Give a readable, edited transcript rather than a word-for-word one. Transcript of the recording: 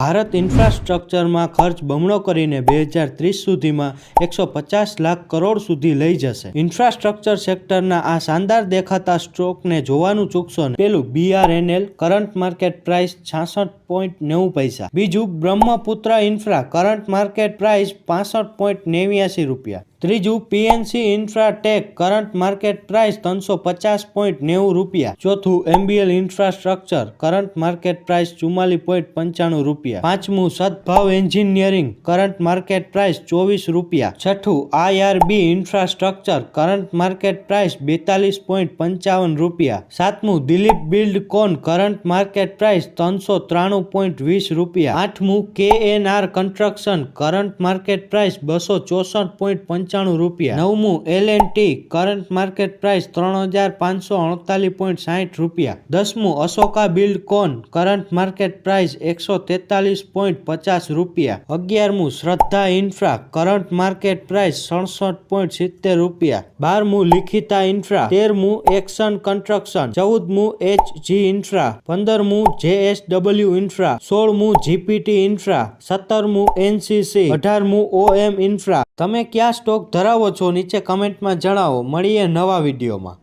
ભારત ઇન્ફ્રાસ્ટ્રક્ચરમાં ખર્ચ બમણો કરીને 2030 સુધીમાં 150 લાખ કરોડ સુધી લઈ જશે। ઇન્ફ્રાસ્ટ્રક્ચર સેક્ટરના આ શાનદાર દેખાતા સ્ટોકને જોવાનું ચૂકશો નહીં। પેલું BRNL, કરંટ માર્કેટ પ્રાઇસ 66.90 બીજું Brahmaputra infra, current market price 65.89 રૂપિયા। ત્રીજું PNC Infratech, current market price 350.90 રૂપિયા। ચોથું MBL infrastructure, current market price 44.95 રૂપિયા। પાંચમું સદભાવ એન્જિનિયરિંગ, કરંટ માર્કેટ પ્રાઇસ 24 રૂપિયા। છઠ્ઠું IRB infrastructure, current market price 42.55 રૂપિયા। સાતમું Dilip Buildcon, current market price 393.20 રૂપિયા। આઠમું KNR construction, current market price 264.95 રૂપિયા। નવમું L&T, કરંટ માર્કેટ પ્રાઇસ 3548.60 રૂપિયા। દસમું Ashoka Buildcon, current market price 143.50 રૂપિયા। 11મું શ્રદ્ધા ઇન્ફ્રા, કરંટ માર્કેટ પ્રાઇસ 67.70 રૂપિયા। 12મું લિખિતા ઇન્ફ્રા। 13મું એક્શન કન્સ્ટ્રક્શન। 14મું HG ઇન્ફ્રા। 15મું JSW ઇન્ફ્રા। 16મું GPT ઇન્ફ્રા। 17મું NCC। 18મું OM ઇન્ફ્રા। તમે કયા સ્ટોક ધરાવો છો નીચે કમેન્ટમાં જણાવો। મળીએ નવા વિડીયોમાં।